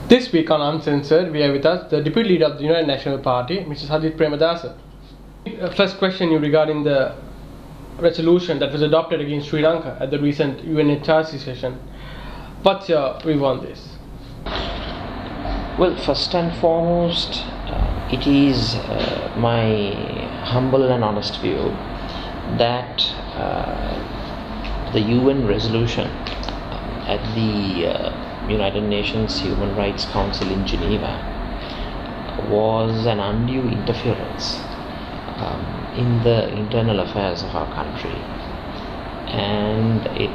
This week on Uncensored, we have with us the Deputy Leader of the United National Party, Mr. Sajith Premadasa. First question you regarding the resolution that was adopted against Sri Lanka at the recent UNHRC session. What's your view on this? Well, first and foremost, it is my humble and honest view that the UN resolution at the United Nations Human Rights Council in Geneva was an undue interference in the internal affairs of our country, and it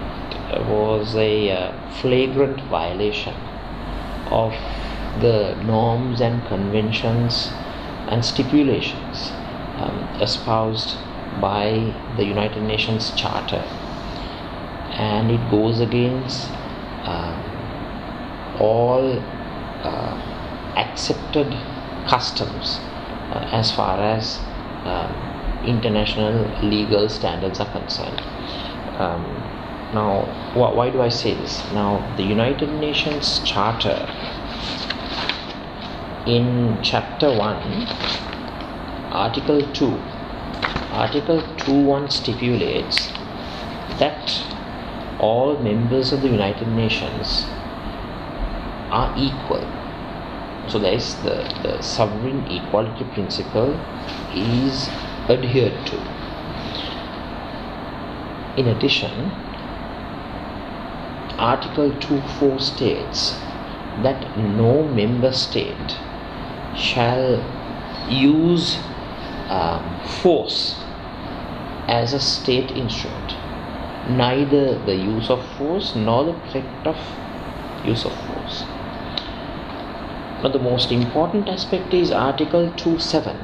was a flagrant violation of the norms and conventions and stipulations espoused by the United Nations Charter, and it goes against all accepted customs as far as international legal standards are concerned. Now, why do I say this? Now, the United Nations Charter in Chapter 1, Article 2, Article 2.1 stipulates that all members of the United Nations are equal. So there is the sovereign equality principle is adhered to. In addition, Article 2.4 states that no member state shall use force as a state instrument, neither the use of force nor the threat of use of force. Now, the most important aspect is Article 2.7,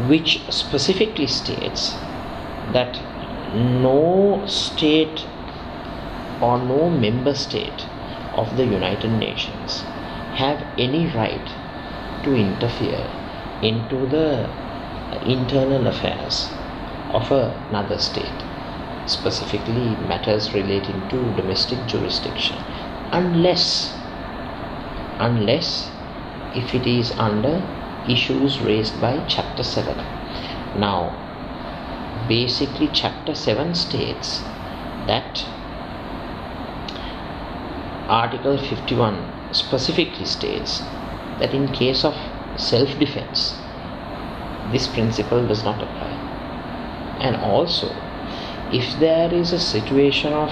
which specifically states that no state or no member state of the United Nations have any right to interfere into the internal affairs of another state, specifically matters relating to domestic jurisdiction, unless if it is under issues raised by Chapter 7. Now, basically Chapter 7 states that Article 51 specifically states that in case of self-defense, this principle does not apply. And also, if there is a situation of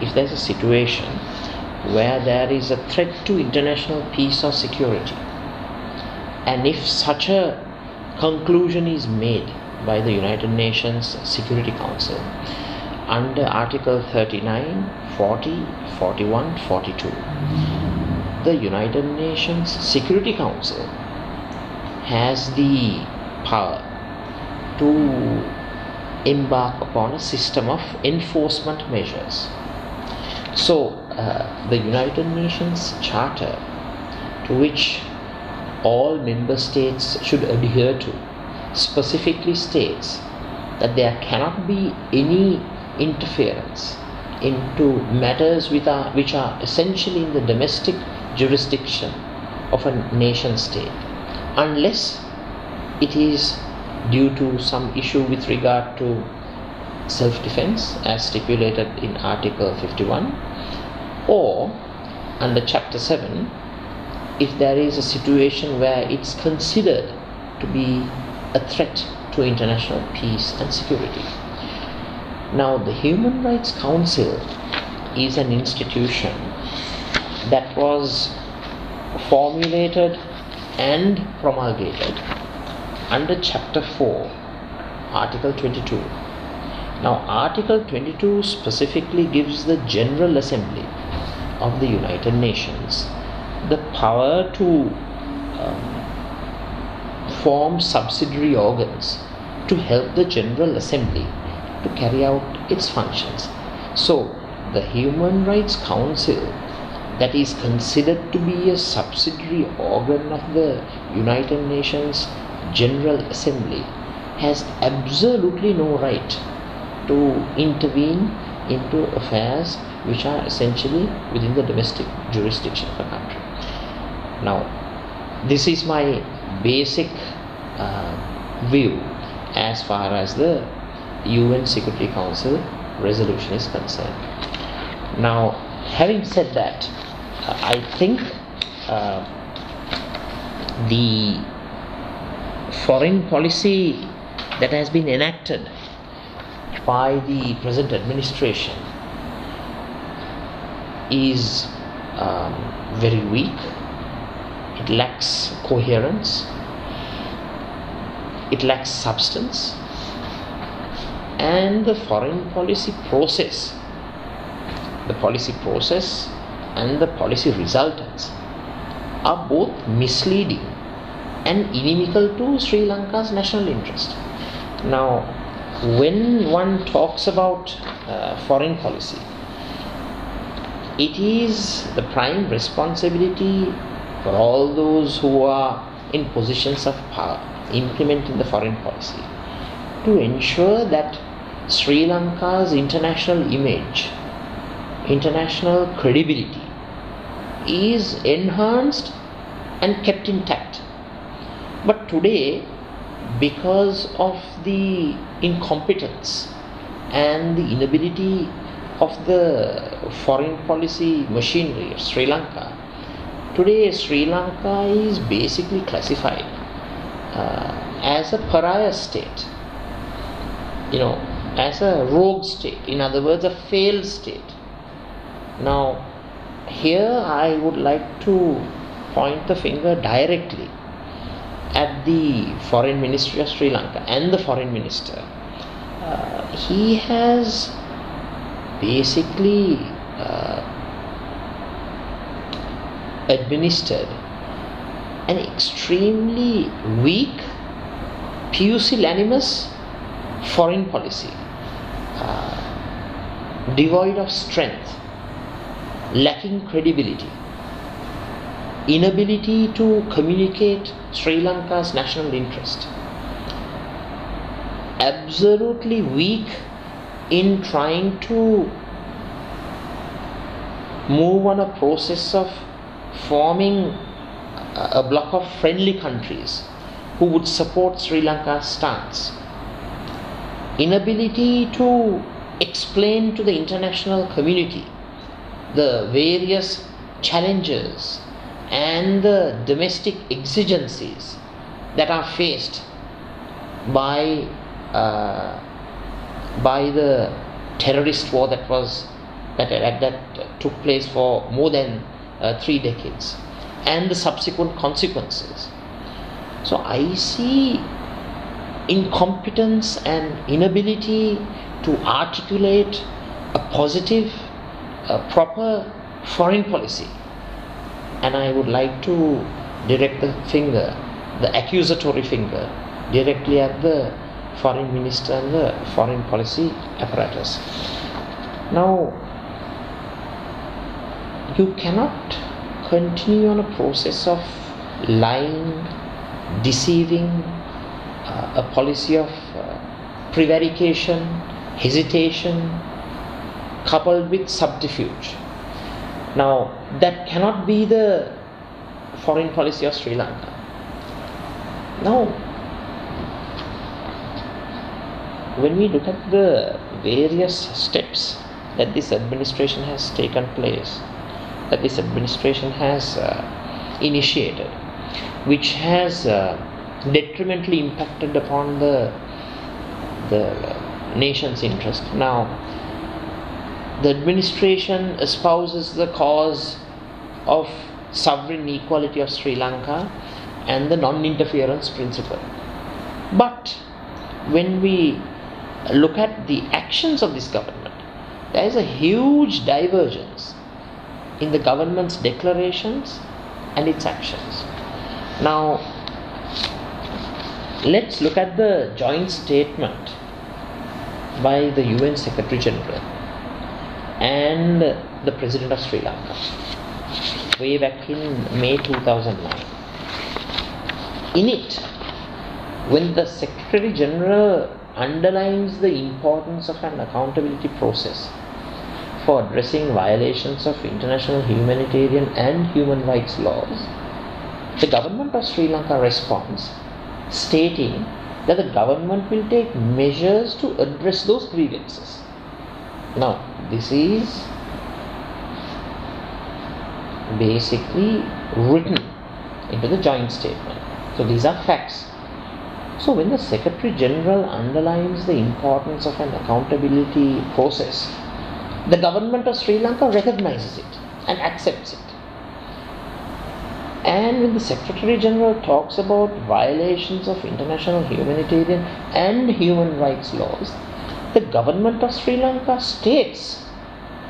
if there is a situation where there is a threat to international peace or security, and if such a conclusion is made by the United Nations Security Council under Article 39, 40, 41, 42, the United Nations Security Council has the power to embark upon a system of enforcement measures. So, the United Nations Charter, to which all member states should adhere to, specifically states that there cannot be any interference into matters which are essentially in the domestic jurisdiction of a nation state, unless it is due to some issue with regard to self-defense as stipulated in Article 51, or under Chapter 7 if there is a situation where it's considered to be a threat to international peace and security. Now, the Human Rights Council is an institution that was formulated and promulgated under Chapter 4, Article 22. Now, Article 22 specifically gives the General Assembly of the United Nations the power to form subsidiary organs to help the General Assembly to carry out its functions. So, the Human Rights Council, that is considered to be a subsidiary organ of the United Nations General Assembly, has absolutely no right to intervene into affairs which are essentially within the domestic jurisdiction of a country. Now, this is my basic view as far as the UN Security Council resolution is concerned. Now, having said that, I think the foreign policy that has been enacted by the present administration is very weak. It lacks coherence, it lacks substance, and the foreign policy process, and the policy resultants are both misleading and inimical to Sri Lanka's national interest. Now, when one talks about foreign policy, it is the prime responsibility for all those who are in positions of power implementing the foreign policy to ensure that Sri Lanka's international image, international credibility is enhanced and kept intact. But today, because of the incompetence and the inability of the foreign policy machinery of Sri Lanka, today Sri Lanka is basically classified as a pariah state, as a rogue state, in other words, a failed state. Now, here I would like to point the finger directly at the Foreign Ministry of Sri Lanka and the Foreign Minister. He has basically administered an extremely weak, pusillanimous foreign policy, devoid of strength, lacking credibility, inability to communicate Sri Lanka's national interest, absolutely weak in trying to move on a process of forming a bloc of friendly countries who would support Sri Lanka's stance, inability to explain to the international community the various challenges and the domestic exigencies that are faced by the terrorist war that took place for more than 3 decades, and the subsequent consequences. So I see incompetence and inability to articulate a positive, proper foreign policy, and I would like to direct the accusatory finger, directly at the foreign minister and the foreign policy apparatus. Now, you cannot continue on a process of lying, deceiving, a policy of prevarication, hesitation, coupled with subterfuge. Now, that cannot be the foreign policy of Sri Lanka. Now, when we look at the various steps that this administration has taken place, that this administration has initiated, which has detrimentally impacted upon the nation's interest. Now, the administration espouses the cause of sovereign equality of Sri Lanka and the non-interference principle. But when we look at the actions of this government, there is a huge divergence in the government's declarations and its actions. Now, let's look at the joint statement by the UN Secretary General and the President of Sri Lanka way back in May 2009. In it, when the Secretary General underlines the importance of an accountability process for addressing violations of international humanitarian and human rights laws, the government of Sri Lanka responds stating that the government will take measures to address those grievances. Now, this is basically written into the joint statement. So these are facts. So when the Secretary General underlines the importance of an accountability process, the government of Sri Lanka recognizes it and accepts it. And when the Secretary General talks about violations of international humanitarian and human rights laws, the government of Sri Lanka states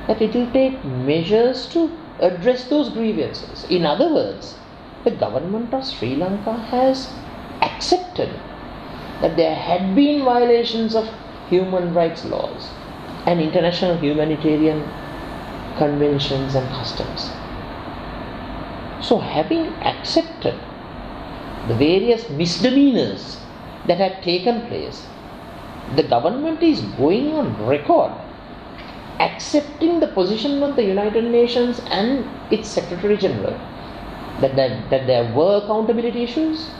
that it will take measures to address those grievances. In other words, the government of Sri Lanka has accepted that there had been violations of human rights laws and international humanitarian conventions and customs. So, having accepted the various misdemeanors that had taken place, the government is going on record accepting the position of the United Nations and its Secretary General that there were accountability issues,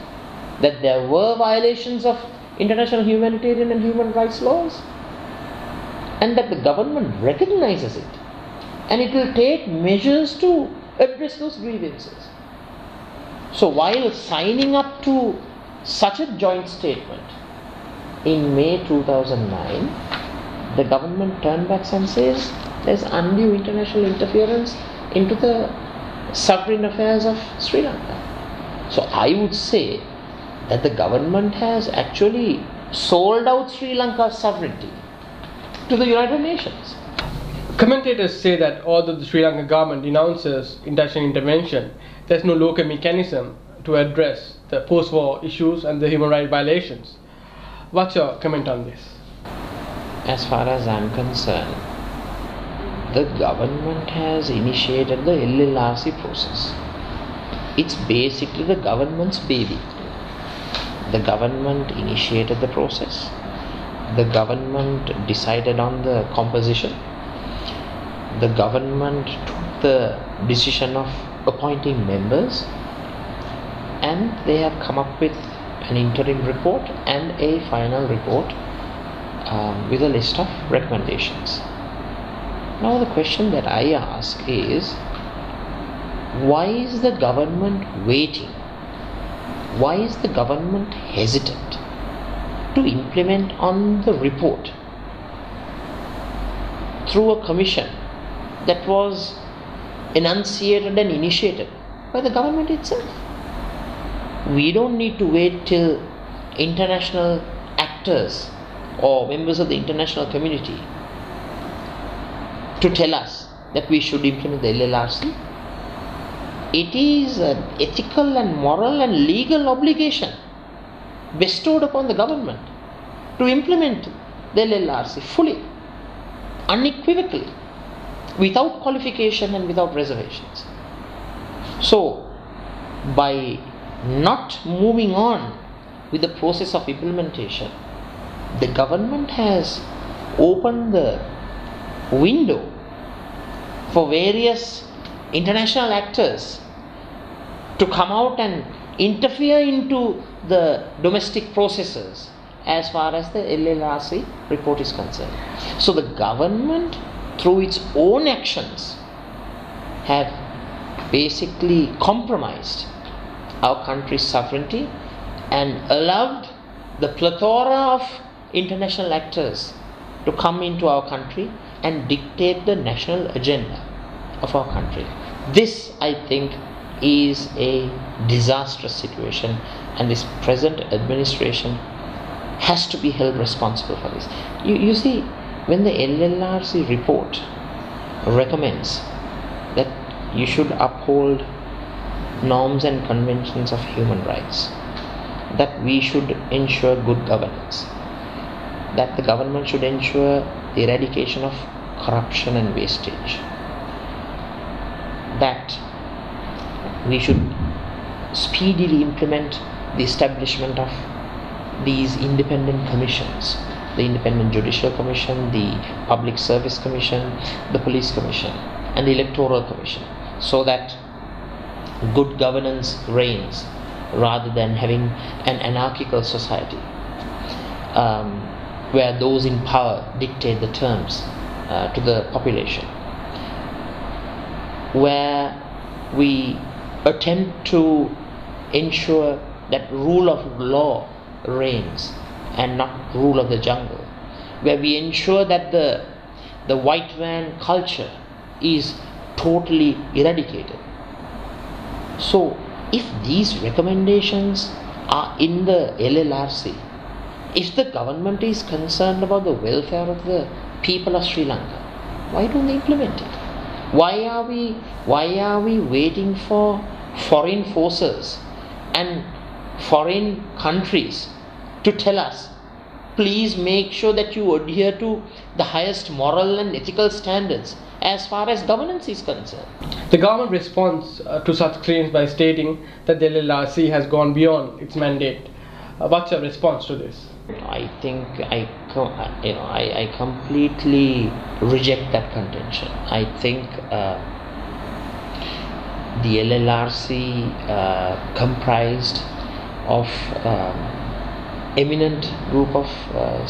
that there were violations of international humanitarian and human rights laws, and that the government recognizes it and it will take measures to address those grievances. So while signing up to such a joint statement in May 2009, the government turned back and says there's undue international interference into the sovereign affairs of Sri Lanka. So I would say that the government has actually sold out Sri Lanka's sovereignty to the United Nations. Commentators say that although the Sri Lankan government denounces international intervention, there's no local mechanism to address the post-war issues and the human rights violations. What's your comment on this? As far as I'm concerned, the government has initiated the LLRC process. It's basically the government's baby. The government initiated the process. The government decided on the composition. The government took the decision of appointing members, and they have come up with an interim report and a final report with a list of recommendations. Now the question that I ask is, why is the government waiting? Why is the government hesitant to implement on the report through a commission that was enunciated and initiated by the government itself? We don't need to wait till international actors or members of the international community to tell us that we should implement the LLRC. It is an ethical and moral and legal obligation bestowed upon the government to implement the LLRC fully, unequivocally, without qualification and without reservations. So, by not moving on with the process of implementation, the government has opened the window for various international actors to come out and interfere into the domestic processes as far as the LLRC report is concerned. So the government, through its own actions, have basically compromised our country's sovereignty and allowed the plethora of international actors to come into our country and dictate the national agenda of our country. This, I think, is a disastrous situation, and this present administration has to be held responsible for this. You see, when the LLRC report recommends that you should uphold norms and conventions of human rights, that we should ensure good governance, that the government should ensure the eradication of corruption and wastage, that we should speedily implement the establishment of these independent commissions the Independent Judicial Commission, the Public Service Commission, the Police Commission, and the Electoral Commission, so that good governance reigns rather than having an anarchical society where those in power dictate the terms to the population, where we attempt to ensure that rule of law reigns and not rule of the jungle, where we ensure that the white man culture is totally eradicated. So if these recommendations are in the LLRC, if the government is concerned about the welfare of the people of Sri Lanka, why don't they implement it? Why are we waiting for foreign forces and foreign countries to tell us, please make sure that you adhere to the highest moral and ethical standards as far as governance is concerned? The government responds to such claims by stating that the LLRC has gone beyond its mandate. What's your response to this? I think I completely reject that contention. I think the LLRC comprised of eminent group of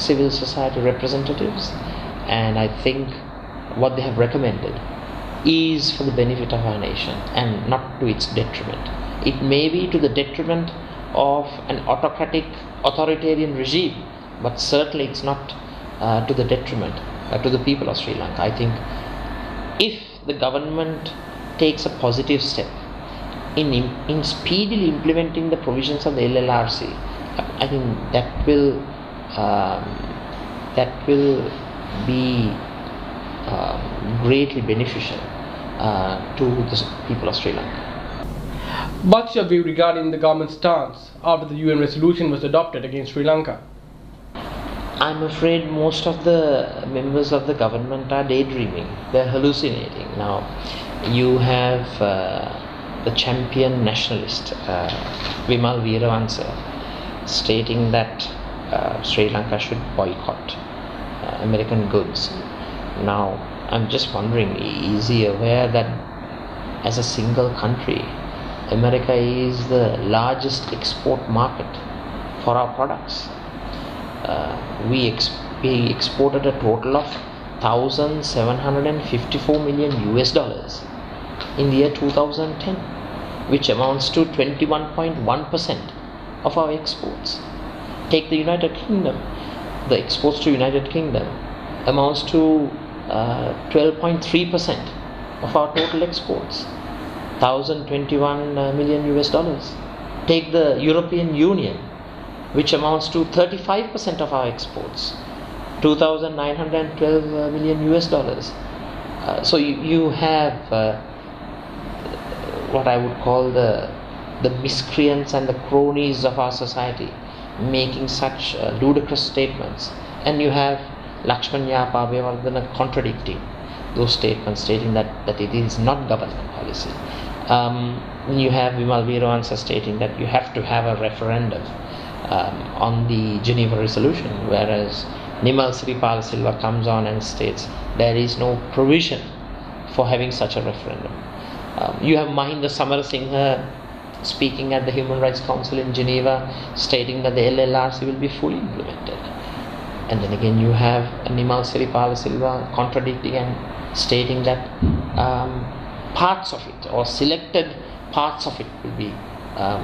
civil society representatives, and I think what they have recommended is for the benefit of our nation and not to its detriment. It may be to the detriment of an autocratic authoritarian regime, but certainly it's not to the detriment to the people of Sri Lanka. I think if the government takes a positive step in speedily implementing the provisions of the LLRC, I think that will be greatly beneficial to the people of Sri Lanka. What's your view regarding the government's stance after the UN resolution was adopted against Sri Lanka? I'm afraid most of the members of the government are daydreaming. They're hallucinating. Now, you have the champion nationalist Vimal Veerawansa stating that Sri Lanka should boycott American goods. Now, I'm just wondering, is he aware that as a single country, America is the largest export market for our products? We exported a total of $1,754 million in the year 2010, which amounts to 21.1% of our exports. Take the United Kingdom. The exports to United Kingdom amounts to 12.3% of our total exports, $1,021 million. Take the European Union, which amounts to 35% of our exports, $2,912 million. So you have what I would call the miscreants and the cronies of our society making such ludicrous statements, and you have Lakshman Abeyewardena contradicting those statements, stating that it is not government policy. You have Vimal Veerawansa stating that you have to have a referendum on the Geneva resolution, whereas Nimal Siripala Silva comes on and states there is no provision for having such a referendum. You have Mahinda Samarasinghe speaking at the Human Rights Council in Geneva, stating that the LLRC will be fully implemented. And then again you have Nimal Siripala Silva contradicting and stating that parts of it or selected parts of it will be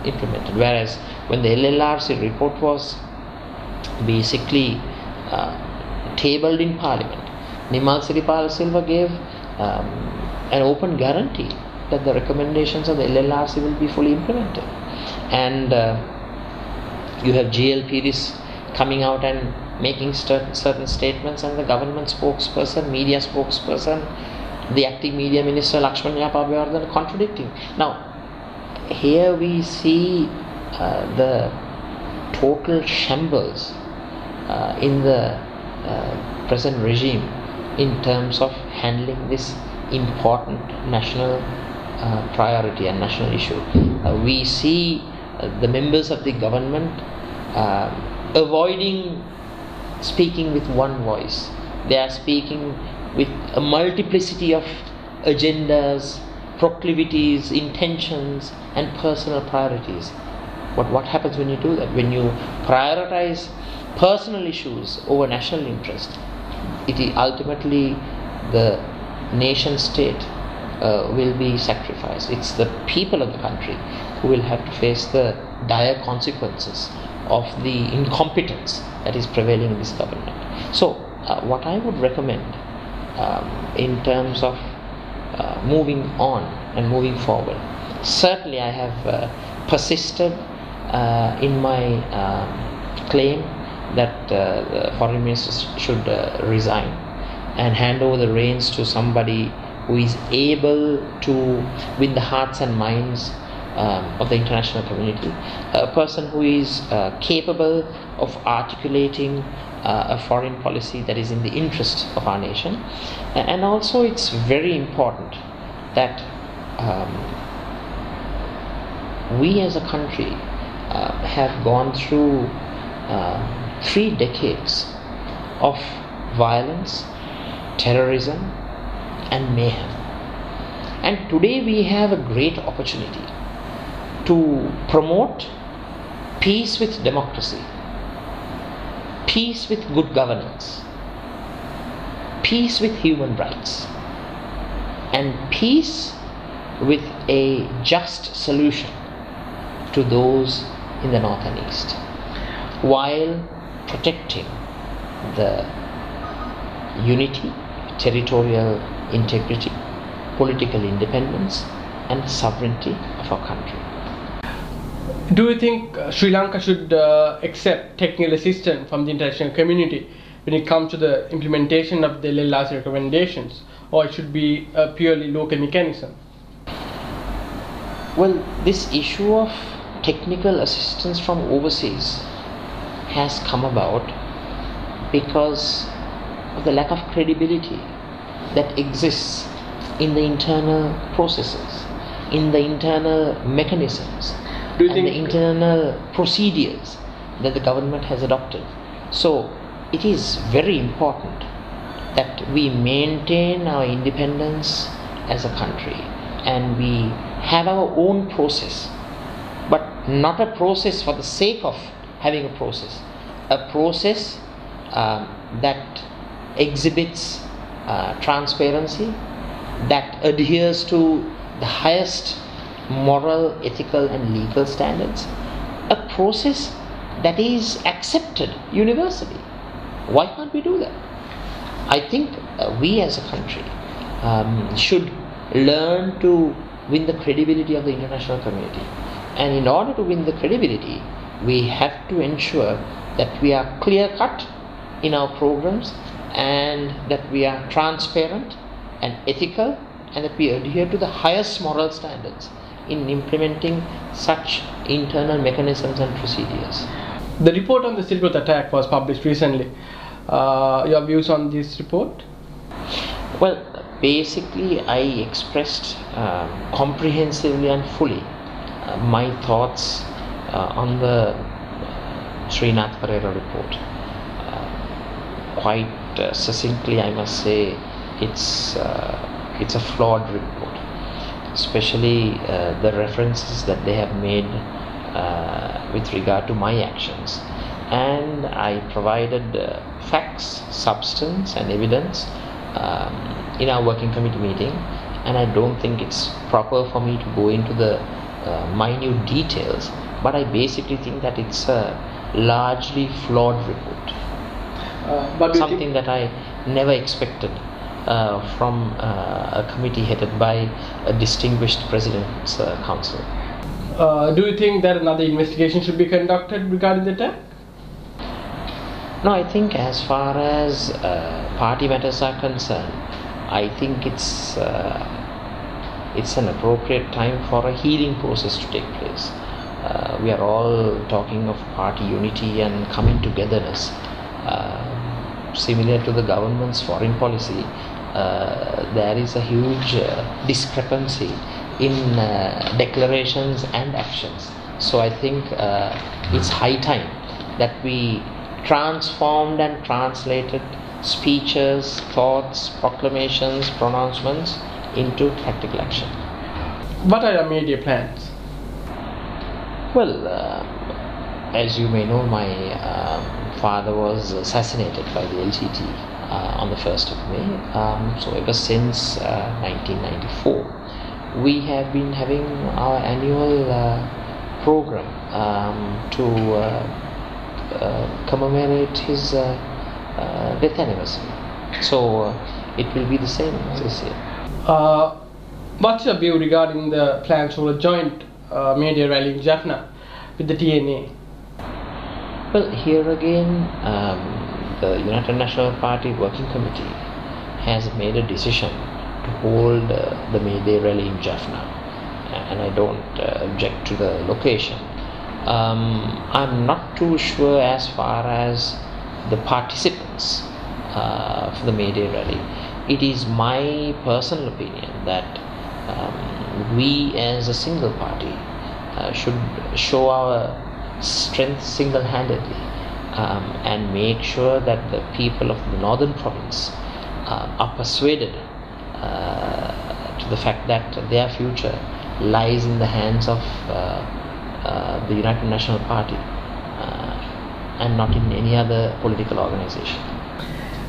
implemented. Whereas when the LLRC report was basically tabled in Parliament, Nimal Siripala Silva gave an open guarantee that the recommendations of the LLRC will be fully implemented. And you have GLPDs coming out and making certain statements, and the government spokesperson, media spokesperson, the acting media minister Lakshman Abeyewardena contradicting. Now, here we see the total shambles in the present regime in terms of handling this important national priority and national issue. We see the members of the government avoiding speaking with one voice. They are speaking with a multiplicity of agendas, proclivities, intentions, and personal priorities. But what happens when you do that? When you prioritize personal issues over national interest, it is ultimately the nation state will be sacrificed. It's the people of the country who will have to face the dire consequences of the incompetence that is prevailing in this government. So what I would recommend in terms of moving on and moving forward, certainly I have persisted in my claim that the foreign minister should resign and hand over the reins to somebody who is able to win the hearts and minds of the international community, a person who is capable of articulating a foreign policy that is in the interest of our nation. And also it's very important that we as a country have gone through 3 decades of violence, terrorism, and mayhem. And today we have a great opportunity to promote peace with democracy, peace with good governance, peace with human rights, and peace with a just solution to those in the north and east, while protecting the unity, territorial integrity, political independence, and sovereignty of our country. Do you think Sri Lanka should accept technical assistance from the international community when it comes to the implementation of the LLRC recommendations, or it should be a purely local mechanism? Well, this issue of technical assistance from overseas has come about because of the lack of credibility that exists in the internal processes, in the internal mechanisms, and the internal procedures that the government has adopted. So it is very important that we maintain our independence as a country and we have our own process, but not a process for the sake of having a process that exhibits transparency, that adheres to the highest moral, ethical, and legal standards, a process that is accepted universally. Why can't we do that? I think we as a country should learn to win the credibility of the international community, and in order to win the credibility, we have to ensure that we are clear-cut in our programs, and that we are transparent and ethical, and that we adhere to the highest moral standards in implementing such internal mechanisms and procedures. The report on the Sirikotha attack was published recently. Your views on this report? Well, basically I expressed comprehensively and fully my thoughts on the Srinath Pereira report. Quite succinctly, I must say it's a flawed report, especially the references that they have made with regard to my actions. And I provided facts, substance, and evidence in our working committee meeting, and I don't think it's proper for me to go into the minute details, but I basically think that it's a largely flawed report. But something that I never expected from a committee headed by a distinguished President's Council. Do you think that another investigation should be conducted regarding the attack? No, I think as far as party matters are concerned, I think it's an appropriate time for a healing process to take place. We are all talking of party unity and coming togetherness. Similar to the government's foreign policy, there is a huge discrepancy in declarations and actions. So I think it's high time that we transformed and translated speeches, thoughts, proclamations, pronouncements into practical action. What are your media plans? Well, as you may know, my father was assassinated by the LTT on the 1st of May. So ever since 1994, we have been having our annual program to commemorate his death anniversary. So it will be the same this year. What's your view regarding the plans for a joint media rally in Jaffna with the TNA? Well, here again, the United National Party Working Committee has made a decision to hold the May Day rally in Jaffna, and I don't object to the location. I'm not too sure as far as the participants for the May Day rally. It is my personal opinion that we as a single party should show our strength single-handedly and make sure that the people of the northern province are persuaded to the fact that their future lies in the hands of the United National Party and not in any other political organization.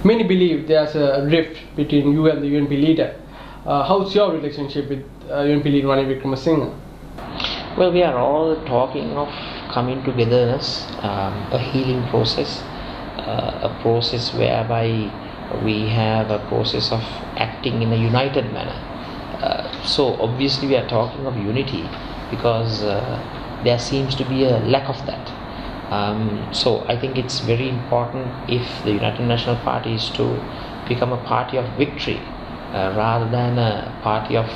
Many believe there's a rift between you and the UNP leader. How's your relationship with UNP leader Ranil Vikramasinghe? Well, we are all talking of coming togetherness, a healing process, a process whereby we have a process of acting in a united manner. So obviously we are talking of unity because there seems to be a lack of that. So I think it's very important if the United National Party is to become a party of victory rather than a party of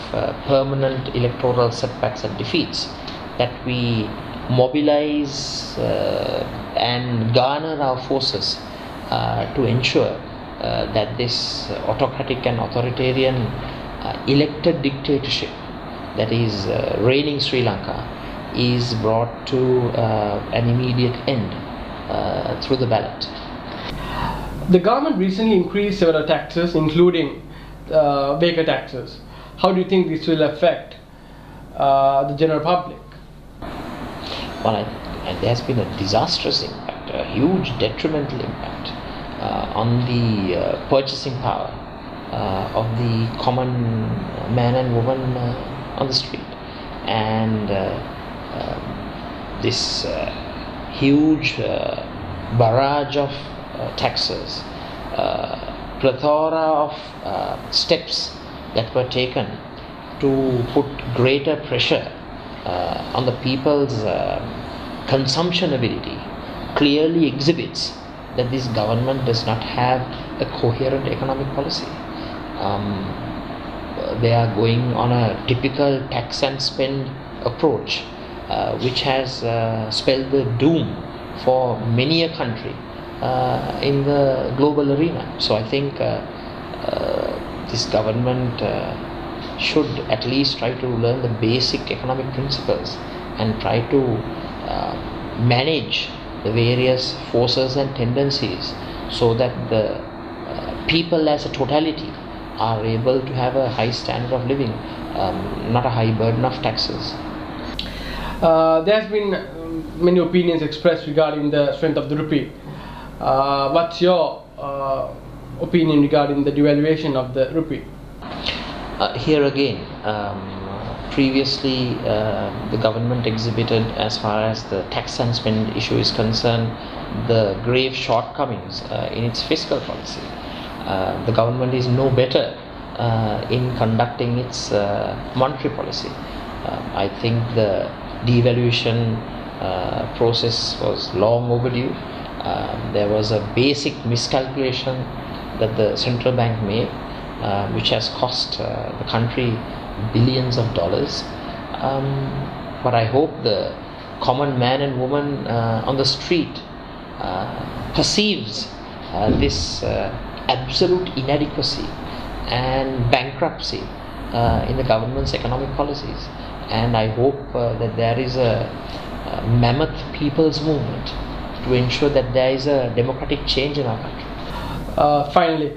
permanent electoral setbacks and defeats, that we mobilize and garner our forces to ensure that this autocratic and authoritarian elected dictatorship that is reigning Sri Lanka is brought to an immediate end through the ballot. The government recently increased several taxes, including vehicle taxes. How do you think this will affect the general public? Well, and there has been a disastrous impact, a huge detrimental impact on the purchasing power of the common man and woman on the street. And this huge barrage of taxes, plethora of steps that were taken to put greater pressure on the people's consumption ability clearly exhibits that this government does not have a coherent economic policy. They are going on a typical tax and spend approach, which has spelled the doom for many a country in the global arena. So I think this government should at least try to learn the basic economic principles and try to manage the various forces and tendencies so that the people as a totality are able to have a high standard of living, not a high burden of taxes. There has been many opinions expressed regarding the strength of the rupee. What's your opinion regarding the devaluation of the rupee? Here again, previously the government exhibited, as far as the tax and spend issue is concerned, the grave shortcomings in its fiscal policy. The government is no better in conducting its monetary policy. I think the devaluation process was long overdue. There was a basic miscalculation that the central bank made, which has cost the country billions of dollars. But I hope the common man and woman on the street perceives this absolute inadequacy and bankruptcy in the government's economic policies. And I hope that there is a mammoth people's movement to ensure that there is a democratic change in our country. Finally,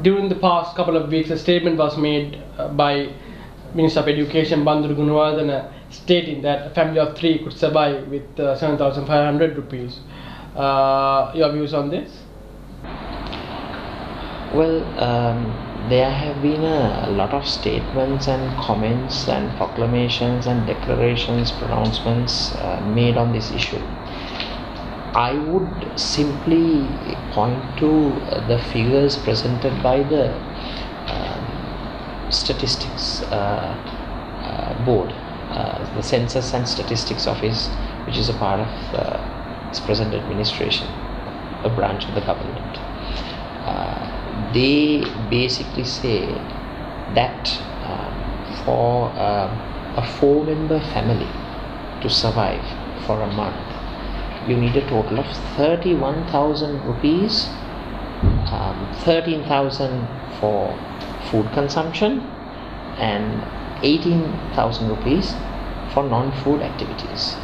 during the past couple of weeks, a statement was made by Minister of Education Banduru Gunawardena stating that a family of 3 could survive with 7,500 rupees. Your views on this? Well, there have been a lot of statements and comments and proclamations and declarations, pronouncements made on this issue. I would simply point to the figures presented by the Statistics Board, the Census and Statistics Office, which is a part of its present administration, a branch of the government. They basically say that for a 4-member family to survive for a month, you need a total of 31,000 rupees, 13,000 for food consumption and 18,000 rupees for non-food activities.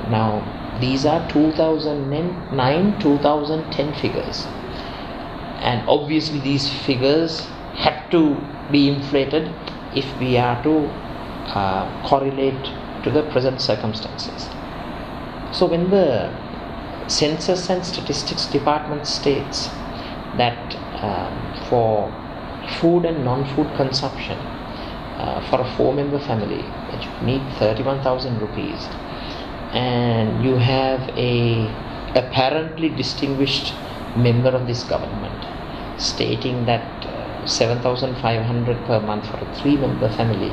Now these are 2009-2010 figures, and obviously these figures have to be inflated if we are to correlate to the present circumstances. So when the Census and Statistics Department states that for food and non-food consumption for a 4-member family that you need 31,000 rupees, and you have a apparently distinguished member of this government stating that 7,500 per month for a 3-member family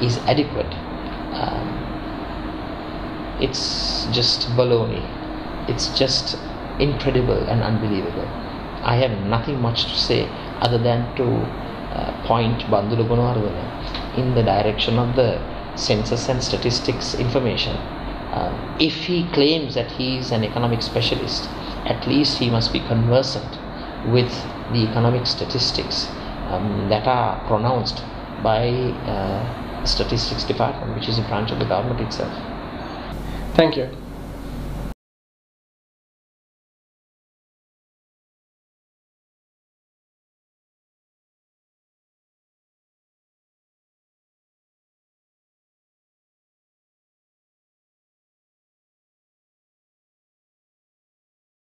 is adequate, it's just baloney. It's just incredible and unbelievable. I have nothing much to say other than to point Banduru Gunawardena in the direction of the census and statistics information. If he claims that he is an economic specialist, at least he must be conversant with the economic statistics that are pronounced by the Statistics Department, which is a branch of the government itself. Thank you.